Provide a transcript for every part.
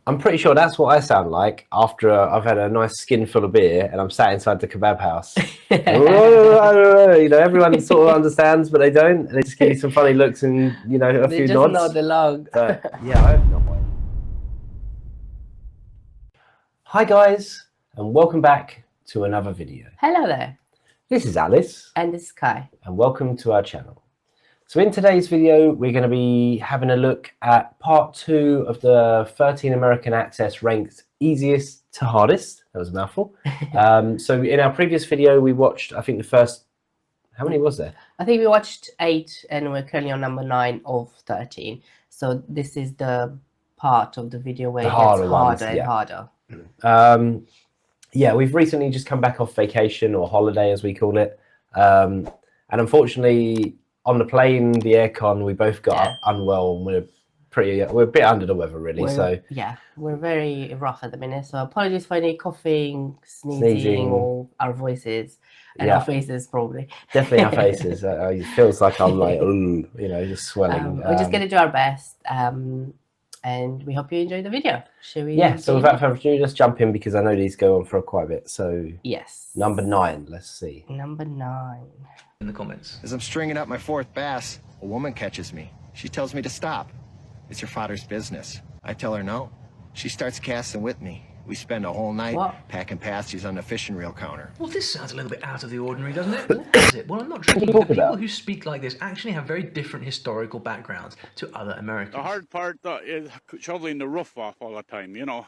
I'm pretty sure that's what I sound like after I've had a nice skin full of beer and I'm sat inside the kebab house. You know, everyone sort of understands, but they don't. They just give you some funny looks and, you know, a They few just nods. nod along. But yeah, I have no idea. Hi guys, and welcome back to another video. Hello there. This is Alice. And this is Kai. And welcome to our channel. So in today's video, we're going to be having a look at part 2 of the 13 American Access ranked easiest to hardest. That was a mouthful. So in our previous video, we watched, I think the first, how many was there? I think we watched 8 and we're currently on number 9 of 13. So this is the part of the video where it gets harder and harder. Yeah, we've recently just come back off vacation or holiday as we call it. And unfortunately, on the plane, the aircon, we both got unwell and we're a bit under the weather really. We're very rough at the minute. So apologies for any coughing, sneezing or our voices and our faces probably. Definitely our faces. It feels like I'm like, you know, just swelling. We're just going to do our best. And we hope you enjoy the video. Shall we? Yeah, so without further ado, let's jump in because I know these go on for quite a bit. So yes. Number 9, let's see. Number 9. In the comments. As I'm stringing up my 4th bass, a woman catches me. She tells me to stop. It's your father's business. I tell her no. She starts casting with me. We spend a whole night packing pasties on the fishing reel counter. Well, this sounds a little bit out of the ordinary, doesn't it? What is it? Well, I'm not joking. The people who speak like this actually have very different historical backgrounds to other Americans. The hard part is shoveling the roof off all the time, you know.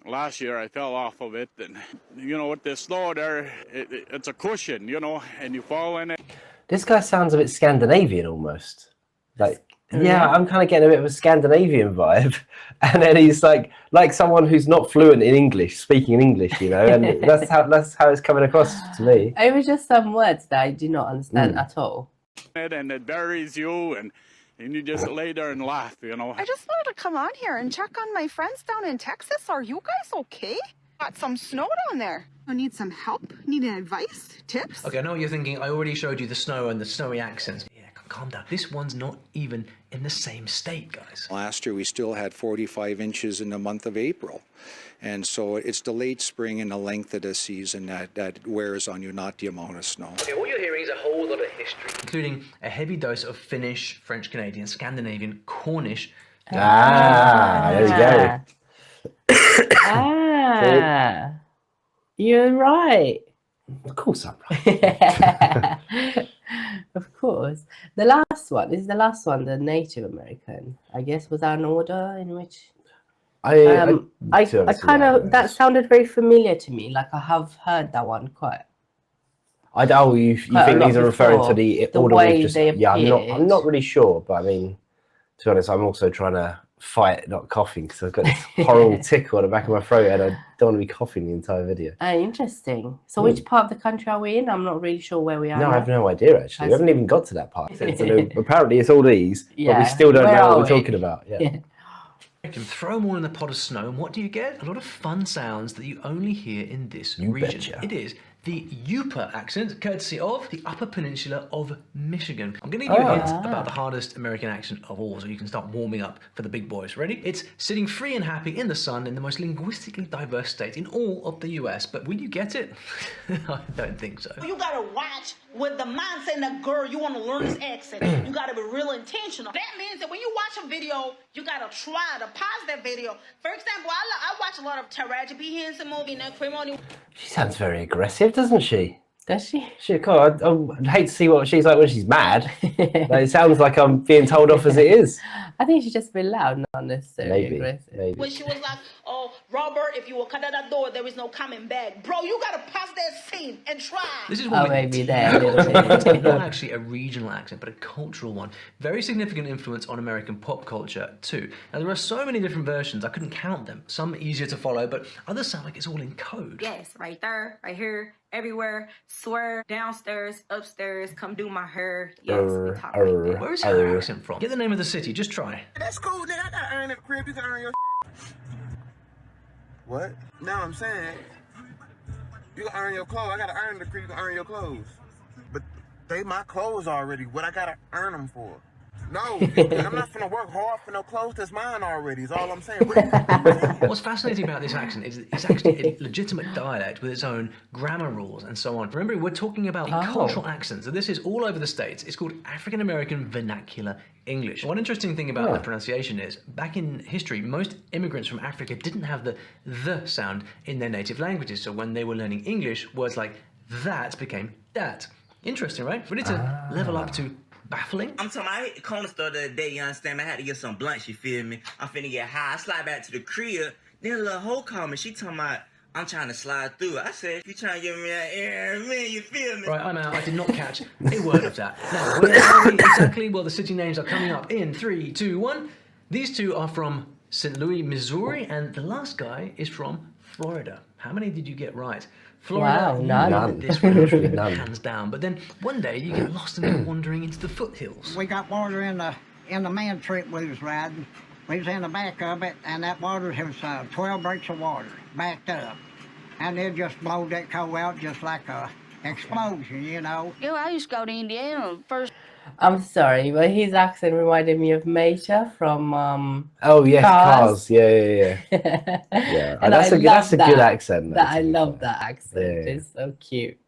Last year I fell off of it, and, you know, with the snow there, it's a cushion, you know, and you fall in it. This guy sounds a bit Scandinavian almost. Like, yeah, I'm kind of getting a bit of a Scandinavian vibe. And then he's like someone who's not fluent in English, speaking in English, you know, and that's how it's coming across to me. It was just some words that I do not understand at all. And it buries you, and you just lay there and laugh, you know. I just wanted to come on here and check on my friends down in Texas. Are you guys okay? Got some snow down there. I need some help? Need advice? Tips? Okay, I know what you're thinking. I already showed you the snow and the snowy accents. Yeah, calm down. This one's not even in the same state, guys. Last year we still had 45 inches in the month of April. And so it's the late spring and the length of the season that wears on you, not the amount of snow. Okay, what you're hearing is a whole lot of history, including a heavy dose of Finnish, French Canadian, Scandinavian, Cornish. There we go. You're right. Of course I'm right. Of course. The last one, this is the last one, the Native American, I guess, was an order in which I kind of, that sounded very familiar to me. Like I have heard that one quite. You think these are referring to the order way just, they appeared. I'm not really sure, but I mean, to be honest, I'm also trying to fight not coughing because I've got this horrible tickle on the back of my throat and I don't want to be coughing the entire video. Interesting. So which part of the country are we in? I'm not really sure where we are. No, I have no idea actually. We haven't even got to that part. So apparently it's all these, but we still don't know what we're talking about. Yeah. You can throw them all in a pot of snow, and what do you get? A lot of fun sounds that you only hear in this region. Betcha. It is the Yooper accent, courtesy of the Upper Peninsula of Michigan. I'm going to give you a hint about the hardest American accent of all, so you can start warming up for the big boys. Ready? It's sitting free and happy in the sun in the most linguistically diverse state in all of the US. But will you get it? I don't think so. You gotta watch with the mindset and the girl, you want to learn this accent. You gotta be real intentional. That means that when you watch a video, you gotta try to pause that video. For example, I watch a lot of Taraji P. Henson movie, She sounds very aggressive, doesn't she? Does she? I'd hate to see what she's like when she's mad. Like, it sounds like I'm being told off as it is. I think she's just very loud, not necessarily aggressive. Maybe. When she was like, oh, Robert, if you will cut out that door, there is no coming back. Bro, you gotta pause that scene and try. This is one maybe there a little bit. It's not actually a regional accent, but a cultural one. Very significant influence on American pop culture too. Now there are so many different versions, I couldn't count them. Some easier to follow, but others sound like it's all in code. Yes, right there, right here, everywhere, swear, downstairs, upstairs, come do my hair. Yes, we talk like that. Where is her accent from? Get the name of the city, just try. That's cool, nigga. I gotta earn at the crib. You can earn your What? No, I'm saying you can earn your clothes. I gotta earn the crib. You can earn your clothes. But they my clothes already. What I gotta earn them for? No, I'm not finna work hard for no clothes that's mine already, is all I'm saying. Bring it. What's fascinating about this accent is it's actually a legitimate dialect with its own grammar rules and so on. Remember, we're talking about cultural accents, so this is all over the States. It's called African American Vernacular English. One interesting thing about the pronunciation is, back in history, most immigrants from Africa didn't have the sound in their native languages, so when they were learning English, words like that became that. Interesting, right? Ready to level up to baffling? I'm talking about, I hit the corner store the other day, you understand me? I had to get some blunts, you feel me? I'm finna get high. I slide back to the crib, then a little hoe called me. She talking about, I'm trying to slide through. I said, you trying to give me that air, man, you feel me? Right, I'm out. I did not catch a word of that. Now, where are we exactly? Well, the city names are coming up in 3, 2, 1. These two are from St. Louis, Missouri, and the last guy is from Florida. How many did you get right? Florida, none. This one, hands down. But then one day you get lost and go wandering into the foothills. We got water in the man trip we was riding. We was in the back of it, and that water was 12 breaks of water backed up, and it just blowed that coal out just like a explosion, you know. Yeah, I used to go to Indiana first. I'm sorry, but his accent reminded me of Major from oh yes, Cars. Yeah. And that's a good accent. I love that accent. It's so cute.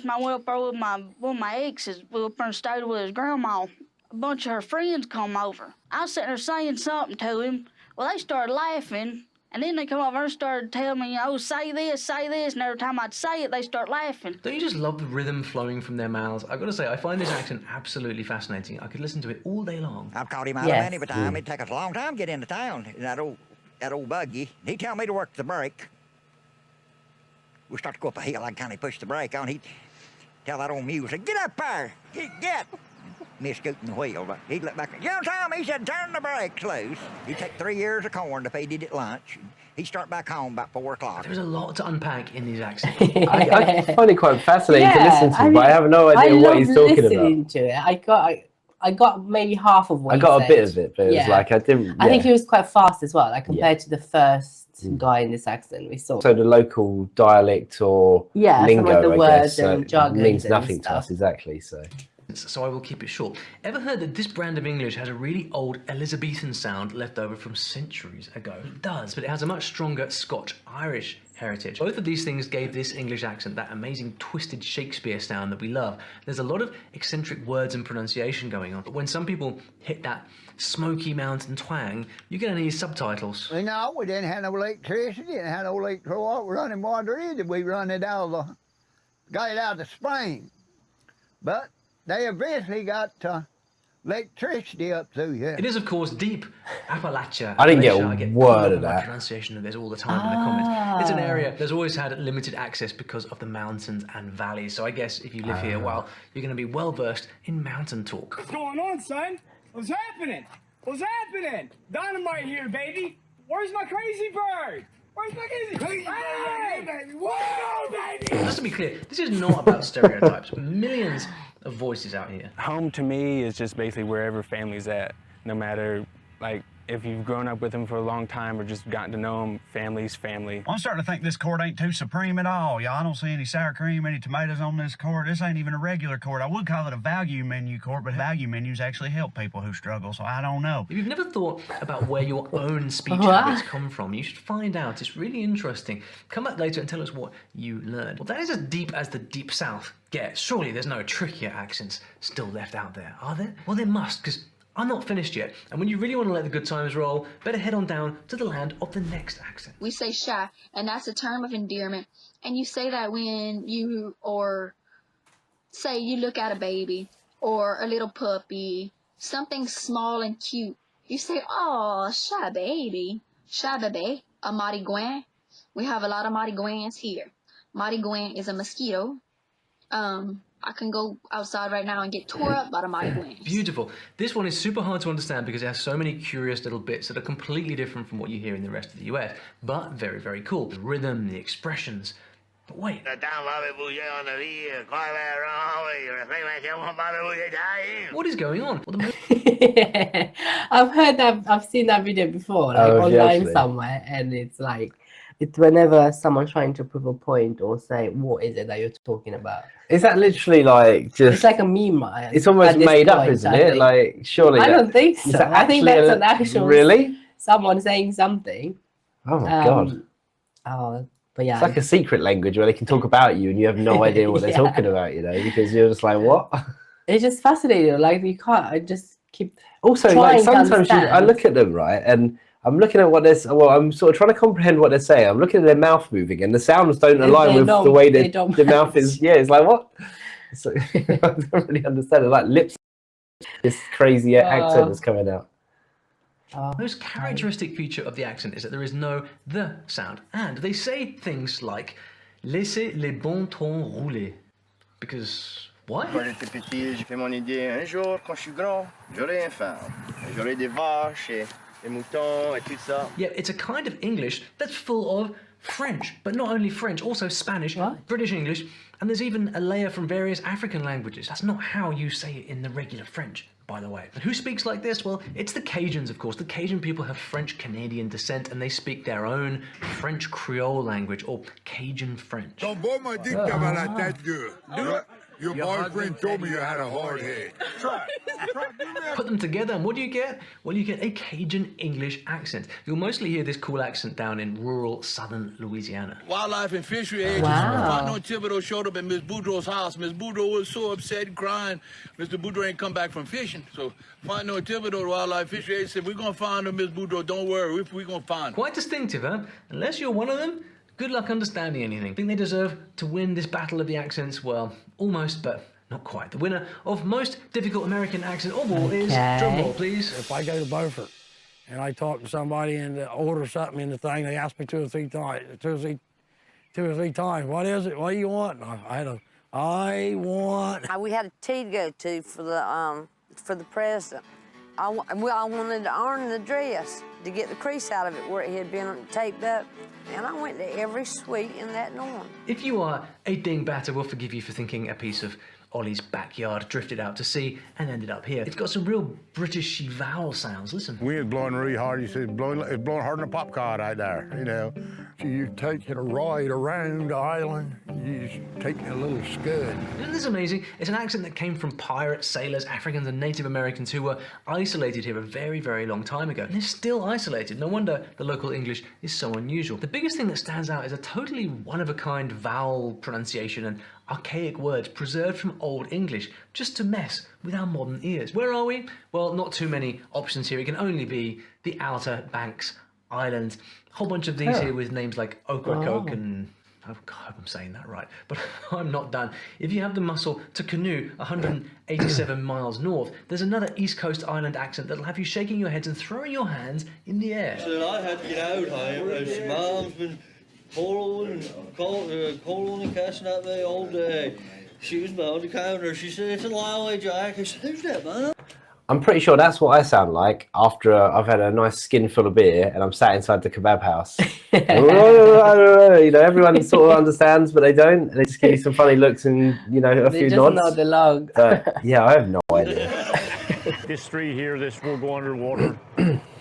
I went up there with my exes. We were up there and stayed with his grandma. A bunch of her friends come over. I was sitting there saying something to him. Well, they started laughing. And then they come over and started telling me, oh, say this, and every time I'd say it, they start laughing. Don't you just love the rhythm flowing from their mouths? I've got to say, I find this accent absolutely fascinating. I could listen to it all day long. I've caught him out many a time. It'd take us a long time to get into town in that old buggy. He'd tell me to work the brake. We'd start to go up a hill, I'd kind of push the brake on. He'd tell that old mule, get up there, get. Me scooting the wheel, but he'd look back. You know, Tom, he said, turn the brakes loose. He'd take 3 years of corn to feed it at lunch. He'd start back home about 4 o'clock. There's a lot to unpack in these accents. I find it quite fascinating to listen to, but I have no idea what he's talking about. To it. I got maybe half of what I got a bit of it, but it was like I didn't. I think he was quite fast as well, like compared to the first guy in this accent we saw. So the local dialect or lingo, some of the I words guess, and jargon means nothing to us exactly. So I will keep it short. Ever heard that this brand of English has a really old Elizabethan sound left over from centuries ago? It does, but it has a much stronger Scotch-Irish heritage. Both of these things gave this English accent that amazing twisted Shakespeare sound that we love. There's a lot of eccentric words and pronunciation going on, but when some people hit that smoky mountain twang, you're going to need subtitles. You know, we didn't have no electricity, didn't have no running water either. We got it out of the spring. But they eventually got electricity up through here. It is, of course, deep Appalachia. I didn't get a word of that. Pronunciation of this all the time in the comments. It's an area that's always had limited access because of the mountains and valleys. So I guess if you live here, well, you're going to be well versed in mountain talk. What's going on, son? What's happening? What's happening? Dynamite here, baby. Where's my crazy bird? Where's my crazy bird? Hey, baby. Whoa, baby. Just to be clear, this is not about stereotypes. Millions of voices out here. Home to me is just basically wherever family's at, no matter like if you've grown up with them for a long time or just gotten to know them, family's family. I'm starting to think this court ain't too supreme at all. Y'all, I don't see any sour cream, any tomatoes on this court. This ain't even a regular court. I would call it a value menu court, but value menus actually help people who struggle, so I don't know. If you've never thought about where your own speech habits come from, you should find out. It's really interesting. Come back later and tell us what you learned. Well, that is as deep as the Deep South gets. Surely there's no trickier accents still left out there, are there? Well, there must, because I'm not finished yet, and when you really want to let the good times roll, better head on down to the land of the next accent. We say shy, and that's a term of endearment, and you say that when you, or say you look at a baby, or a little puppy, something small and cute. You say, oh, shy baby, a marigouin. We have a lot of marigouins here. Marigouin is a mosquito. I can go outside right now and get tore up by the marigouins. Beautiful. This one is super hard to understand because it has so many curious little bits that are completely different from what you hear in the rest of the US, but very, very cool. The rhythm, the expressions. But wait. What is going on? Well, I've heard that, I've seen that video before, like online somewhere, and it's like, It's whenever someone's trying to prove a point or say, what is it that you're talking about? Is that literally like just... It's like a meme, right? It's almost made up, isn't it? Like, surely... I don't think so. I think that's an actual... Really? Someone saying something. Oh my God. Oh, but yeah. It's like a secret language where they can talk about you and you have no idea what they're talking about, you know, because you're just like, what? It's just fascinating. Like, you can't... I just keep... Also, like, sometimes I look at them, right, and I'm looking at what they're... Well, I'm sort of trying to comprehend what they're saying. I'm looking at their mouth moving, and the sounds don't align with the way the mouth is... Yeah, it's like, what? So, I don't really understand it. Like, lips... This crazy accent that's coming out. The most characteristic feature of the accent is that there is no the sound, and they say things like laissez les bons tons rouler. Because what? Quand j'étais petit, j'ai fait mon idée. Un jour, quand je suis grand, j'aurai une femme. J'aurai des vaches et des moutons et tout ça. Yeah, it's a kind of English that's full of French, but not only French, also Spanish, British English, and there's even a layer from various African languages. That's not how you say it in the regular French, by the way. And who speaks like this? Well, it's the Cajuns, of course. The Cajun people have French-Canadian descent, and they speak their own French Creole language, or Cajun French. Ton beau m'a dit que t'avais la tête dure. Your boyfriend told me you had a hard head. Put them together, and what do you get? Well, you get a Cajun English accent. You'll mostly hear this cool accent down in rural southern Louisiana. Wildlife and fishery agents from Fontenot Thibodeau showed up at Miss Boudreaux's house. Miss Boudreaux was so upset and crying. Mr. Boudreaux ain't come back from fishing. So Fontenot Thibodeau, the wildlife fishery agent, said, we're going to find her, Miss Boudreaux. Don't worry, we're going to find her. Quite distinctive, huh? Unless you're one of them, good luck understanding anything. Think they deserve to win this battle of the accents? Well, almost, but not quite. The winner of most difficult American accent of all is, drum roll please. If I go to Beaufort and I talk to somebody and order something in the thing, they ask me two or three times, what is it? What do you want? And I want. We had a tea to go to for the president. I wanted to iron the dress to get the crease out of it where it had been taped up. And I went to every suite in that norm. If you are a dingbatter, we'll forgive you for thinking a piece of Ollie's backyard drifted out to sea and ended up here. It's got some real Britishy vowel sounds. Listen. Wind blowing really hard. You see, it's blowing harder than a pop car right there, you know. So you're taking a ride around the island. You're taking a little scud. Isn't this amazing? It's an accent that came from pirates, sailors, Africans, and Native Americans who were isolated here a very, very long time ago. And they're still isolated. No wonder the local English is so unusual. The biggest thing that stands out is a totally one-of-a-kind vowel pronunciation and archaic words preserved from Old English just to mess with our modern ears. Where are we? Well, not too many options here. It can only be the Outer Banks Islands. A whole bunch of these here with names like Ocracoke and... I hope I'm saying that right, but I'm not done. If you have the muscle to canoe 187 miles north, there's another East Coast island accent that'll have you shaking your heads and throwing your hands in the air. So I had to get out here. Mom's been calling and cussing at me all day. She was behind the counter. She said, it's a lie, Jack. I said, who's that, man? I'm pretty sure that's what I sound like after I've had a nice skin full of beer and I'm sat inside the kebab house. You know, everyone sort of understands, but they don't. They just give you some funny looks and, you know, a few nods. They just know the log. Yeah, I have no idea. This street here, this will go underwater.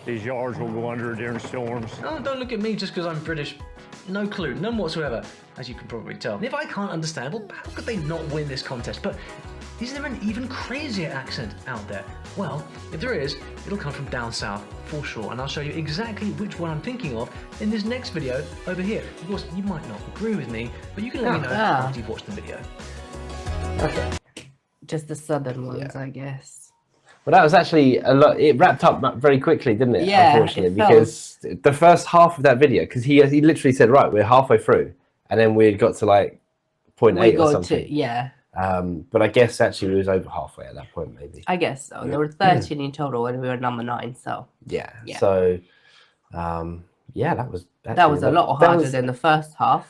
These yards will go under during storms. Oh, don't look at me just because I'm British. No clue, none whatsoever, as you can probably tell. And if I can't understand, well, how could they not win this contest? But is there an even crazier accent out there? Well, if there is, it'll come from down south, for sure, and I'll show you exactly which one I'm thinking of in this next video over here. Of course, you might not agree with me, but you can let me know after you've watched the video. Okay. Just the southern ones, I guess. Well, that was actually a lot. It wrapped up very quickly, didn't it? Yeah, unfortunately, because the first half of that video, because he literally said, right, we're halfway through, and then we got to like point 8 or something. But I guess actually we was over halfway at that point, maybe. I guess so. There were 13 in total, and we were number 9. So yeah. So yeah, that was a lot harder than the first half.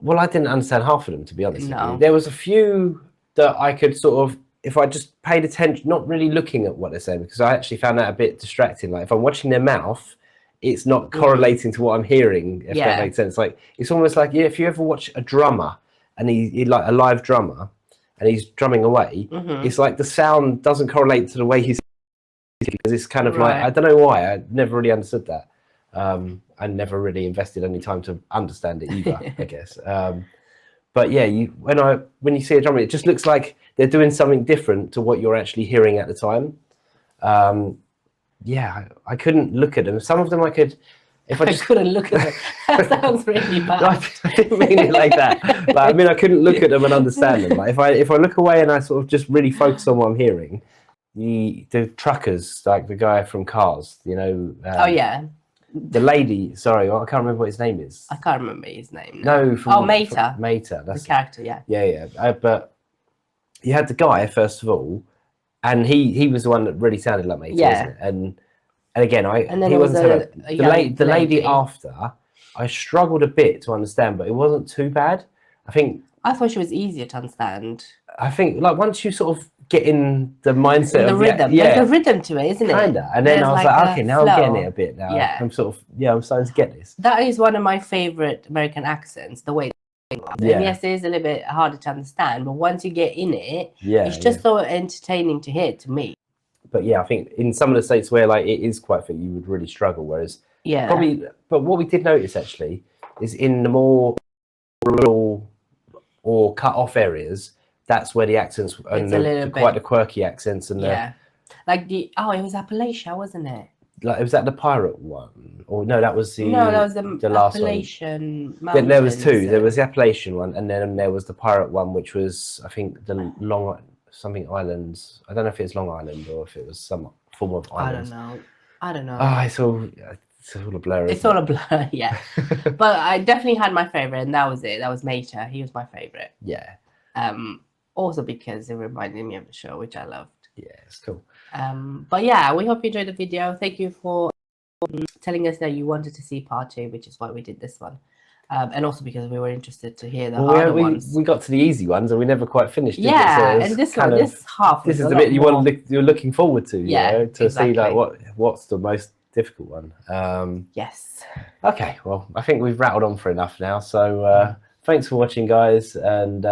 Well, I didn't understand half of them, to be honest. No. With you. There was a few that I could sort of, if I just paid attention, not really looking at what they're saying, because I actually found that a bit distracting. Like if I'm watching their mouth, it's not correlating to what I'm hearing, if that makes sense. Like it's almost like, if you ever watch a drummer and he like a live drummer and he's drumming away, it's like the sound doesn't correlate to the way he's, because it's kind of like, I don't know why, I never really understood that. I never really invested any time to understand it either, I guess. But yeah, when you see a drum, it just looks like they're doing something different to what you're actually hearing at the time. Yeah, I couldn't look at them. Some of them I could, if I just couldn't look at them. That sounds really bad. I didn't mean it like that. But I mean, I couldn't look at them and understand them. Like if I look away and I sort of just really focus on what I'm hearing, the truckers, like the guy from Cars, you know. Oh yeah. The lady, sorry, I can't remember what his name is. I can't remember his name. No, Mater. Mater, that's the character, yeah. Yeah. But you had the guy first of all, and he was the one that really sounded like Mater, wasn't it? And again, he wasn't the lady after. I struggled a bit to understand, but it wasn't too bad. I thought she was easier to understand. I think like once you sort of get in the mindset of rhythm, there's a rhythm to it, isn't it? Kinda. And then I was like, okay, now I'm getting it a bit now. Yeah. I'm starting to get this. That is one of my favorite American accents, the way they sing. Yeah. And yes, it is a little bit harder to understand, but once you get in it, Yeah, it's just so entertaining to hear to me. But yeah, I think in some of the states where like it is quite thick, you would really struggle. Whereas probably, but what we did notice actually is in the more rural or cut off areas, that's where the accents and quite the quirky accents and like it was Appalachia, wasn't it? Like was that the pirate one? Or no, that was the the last Appalachian one. Then there was two. There was the Appalachian one, and then there was the pirate one, which was I think the something islands. I don't know if it's Long Island or if it was some form of islands. I don't know. Oh, it's all a blur. It's all a blur, yeah. But I definitely had my favorite, and that was it. That was Mater. He was my favorite. Yeah. Also because it reminded me of the show, which I loved. Yeah, it's cool. But yeah, we hope you enjoyed the video. Thank you for telling us that you wanted to see part 2, which is why we did this one. And also because we were interested to hear the harder ones. We got to the easy ones and we never quite finished. Yeah, and this half. This is the bit you're looking forward to. Yeah, you know, to see like what's the most difficult one. Yes. Okay, well, I think we've rattled on for enough now. So thanks for watching, guys, and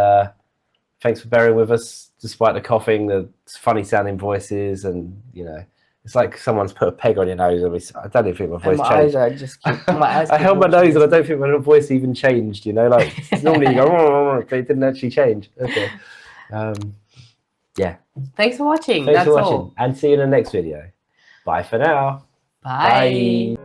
thanks for bearing with us despite the coughing, the funny sounding voices, and you know. It's like someone's put a peg on your nose. I don't even think my voice changed. I held my nose and I don't think my voice even changed, you know, like normally you go, but it didn't actually change. Okay. Yeah. Thanks for watching. Thanks for watching. And see you in the next video. Bye for now. Bye.